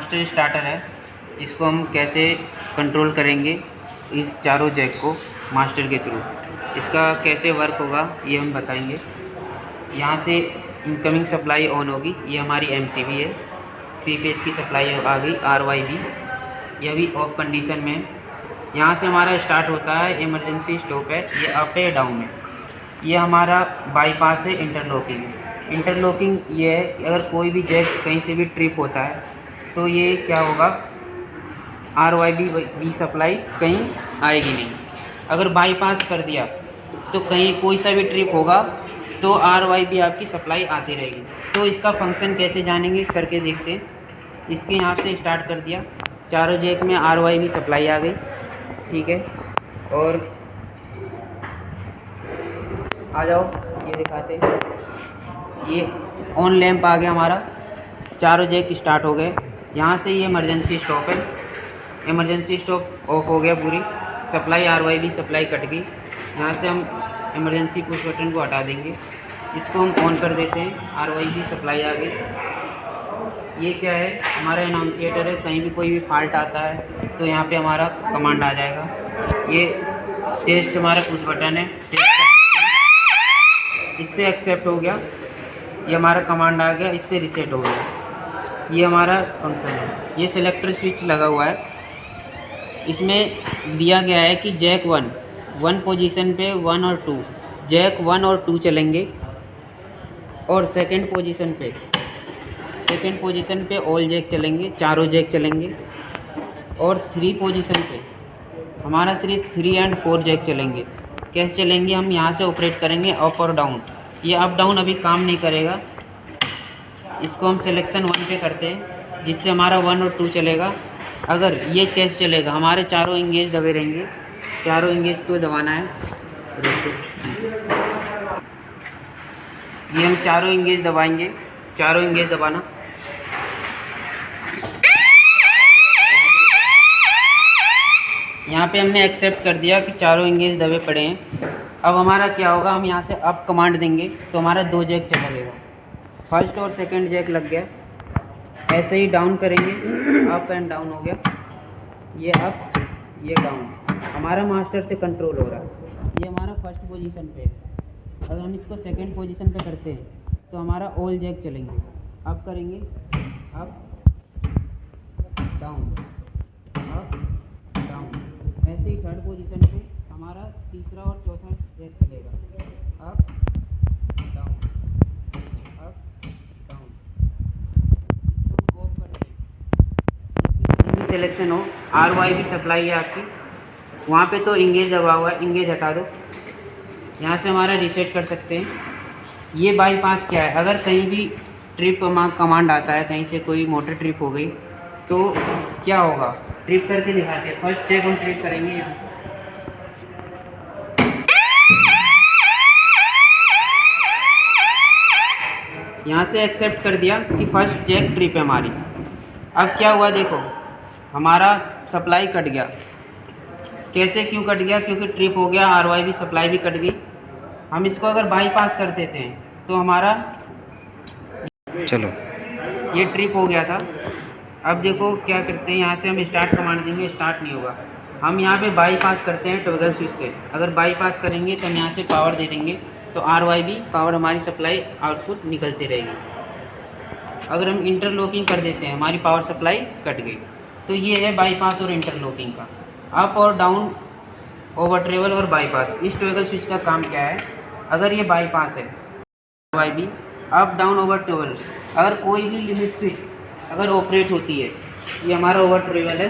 Master starter है, इसको हम कैसे कंट्रोल करेंगे इस चारों जैक को मास्टर के थ्रू, इसका कैसे वर्क होगा ये हम बताएंगे। यहाँ से इनकमिंग सप्लाई ऑन होगी, ये हमारी MCB है, 3 फेज की सप्लाई आ गई RYB, यह भी ऑफ कंडीशन में है। यहाँ से हमारा स्टार्ट होता है इमरजेंसी स्टॉप है, ये अप है डाउन है। ये हमारा बाईपास है इंटरलॉकिंग। इंटरलॉकिंग ये है कि अगर कोई भी जैक कहीं से भी ट्रिप होता है तो ये क्या होगा, RYB सप्लाई कहीं आएगी नहीं। अगर बाईपास कर दिया तो कहीं कोई सा भी ट्रिप होगा तो RYB आपकी सप्लाई आती रहेगी। तो इसका फंक्शन कैसे जानेंगे करके देखते हैं। इसके यहाँ से स्टार्ट कर दिया, चारों जैक में RYB सप्लाई आ गई, ठीक है। और आ जाओ, ये दिखाते हैं, ये ऑन लैंप आ गया हमारा, चारों जैक स्टार्ट हो गए। यहाँ से ये इमरजेंसी स्टॉप है, इमरजेंसी स्टॉप ऑफ हो गया पूरी, सप्लाई RYB सप्लाई कट गई। यहाँ से हम इमरजेंसी पुश बटन को हटा देंगे, इसको हम ऑन कर देते हैं, RYB सप्लाई आ गई। ये क्या है, हमारा अनाउंसिएटर है, कहीं भी कोई भी फॉल्ट आता है तो यहाँ पे हमारा कमांड आ जाएगा। ये टेस्ट हमारा पुश बटन है, टेस्ट कर सकते हैं, इससे एक्सेप्ट हो गया, ये हमारा कमांड आ गया, इससे रीसेट हो गया। ये हमारा फंक्शन है। ये सेलेक्टर स्विच लगा हुआ है, इसमें दिया गया है कि जैक 1 पोजीशन पे 1 और 2, जैक 1 और 2 चलेंगे, और सेकंड पोजीशन पे ऑल जैक चलेंगे, चारों जैक चलेंगे, और 3 पोजीशन पे हमारा सिर्फ 3 एंड 4 जैक चलेंगे। कैसे चलेंगे, हम यहाँ से ऑपरेट करेंगे अप और डाउन। ये अप डाउन अभी काम नहीं करेगा, इसको हम सिलेक्शन 1 पे करते हैं, जिससे हमारा 1 और 2 चलेगा। अगर ये कैसे चलेगा, हमारे चारों इंगेज दबे रहेंगे, चारों इंगेज तो दबाना है, ये हम चारों इंगेज दबाएंगे, चारों इंगेज दबाना। यहाँ पे हमने एक्सेप्ट कर दिया कि चारों इंगेज दबे पड़े हैं। अब हमारा क्या होगा, हम यहाँ से अप कमांड देंगे तो हमारा 2 जैक चला जाएगा, फर्स्ट और सेकंड जैक लग गया। ऐसे ही डाउन करेंगे, अप एंड डाउन हो गया, ये अप ये डाउन, हमारा मास्टर से कंट्रोल हो रहा है। ये हमारा फर्स्ट पोजीशन पे है। अगर हम इसको सेकंड पोजीशन पे करते हैं तो हमारा ऑल जैक चलेंगे, अप करेंगे, अप डाउन, अप डाउन। ऐसे ही थर्ड पोजीशन पे हमारा तीसरा और चौथा जैक चलेगा, अप डाउन, अप डाउन। इसको ऑफ कर दें, सिलेक्शन हो, RYB सप्लाई है आपकी, वहाँ पे तो इंगेज दबा हुआ है, इंगेज हटा दो। यहाँ से हमारा रीसेट कर सकते हैं। ये बाईपास क्या है, अगर कहीं भी ट्रिप कमांड आता है, कहीं से कोई मोटर ट्रिप हो गई तो क्या होगा, ट्रिप करके दिखाते हैं। फर्स्ट चेक हम ट्रिप करेंगे, यहाँ से एक्सेप्ट कर दिया कि फर्स्ट चेक ट्रिप है हमारी। अब क्या हुआ देखो, हमारा सप्लाई कट गया। कैसे, क्यों कट गया, क्योंकि ट्रिप हो गया, RYB सप्लाई भी कट गई। हम इसको अगर बाईपास कर देते हैं तो हमारा चलो ये ट्रिप हो गया था। अब देखो क्या करते हैं, यहाँ से हम स्टार्ट कमांड देंगे, स्टार्ट नहीं होगा। हम यहाँ पे बाईपास करते हैं टॉगल स्विच से। अगर बाईपास करेंगे तो हम यहाँ से पावर दे देंगे तो RYB पावर हमारी सप्लाई आउटपुट निकलती रहेगी। अगर हम इंटरलॉकिंग कर देते हैं, हमारी पावर सप्लाई कट गई। तो ये है बाईपास और इंटरलॉकिंग का, अप और डाउन, ओवर ट्रेवल और बाईपास। इस टॉगल स्विच का काम क्या है, अगर ये बाईपास है RYB, up down over travel, अगर कोई भी लिमिट स्विच अगर ऑपरेट होती है, ये हमारा ओवर ट्रेवल है,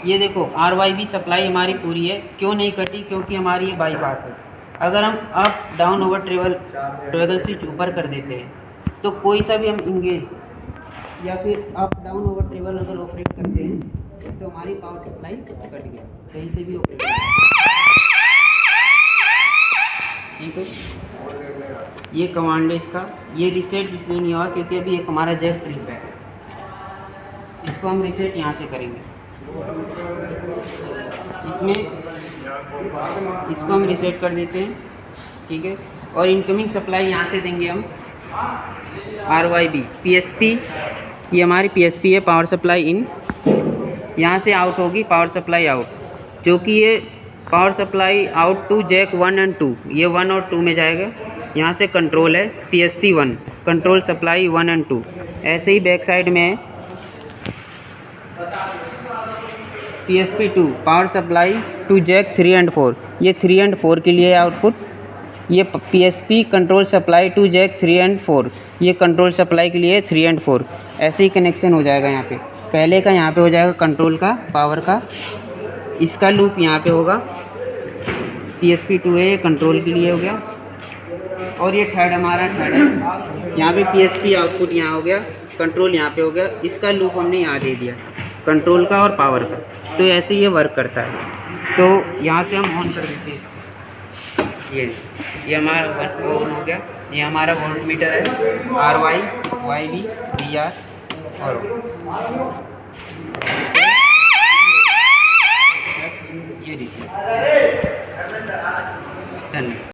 ये देखो RYB सप्लाई हमारी पूरी है। क्यों नहीं कटी, क्योंकि हमारी ये बाईपास है। अगर हम up down over travel toggle switch ऊपर कर देते हैं तो कोई सा भी हम इंगेज या फिर अप डाउन ओवर ट्रेवल अगर ऑपरेट करते हैं तो हमारी पावर सप्लाई कट गया, कहीं से भी ऑपरेट, ठीक है। ये कमांड है इसका, ये रीसेट इसलिए नहीं हुआ क्योंकि अभी एक हमारा जैक ट्रिप है। इसको हम रीसेट यहाँ से करेंगे, इसमें इसको हम रीसेट कर देते हैं, ठीक है। और इनकमिंग सप्लाई यहाँ से देंगे हम, RYB PSP, ये हमारी PSP है, पावर सप्लाई इन। यहाँ से आउट होगी पावर सप्लाई आउट, जो कि ये power supply out to jack 1 and 2, ये 1 और 2 में जाएगा। यहाँ से कंट्रोल है PSC 1, कंट्रोल सप्लाई 1 एंड 2। ऐसे ही बैक साइड में है PSP 2, power supply to jack 3 and 4, ये 3 एंड 4 के लिए आउटपुट। ये PSP control supply to jack 3 and 4, ये कंट्रोल सप्लाई के लिए 3 एंड 4। ऐसे ही कनेक्शन हो जाएगा यहाँ पे। पहले का यहाँ पे हो जाएगा कंट्रोल का, पावर का, इसका लूप यहाँ पे होगा। PSP 2 है, ये कंट्रोल के लिए हो गया। और ये थर्ड हमारा थर्ड है, यहाँ पे PSP आउटपुट यहाँ हो गया, कंट्रोल यहाँ पे हो गया। इसका लूप हमने यहाँ दे दिया, कंट्रोल का और पावर का। तो ऐसे ये वर्क करता है। तो यहाँ से हम ऑन कर देते हैं। ये हमारा ऑन हो गया। ये हमारा वोल्ट मीटर है, RY YB VR और ये देखिए। धन्यवाद।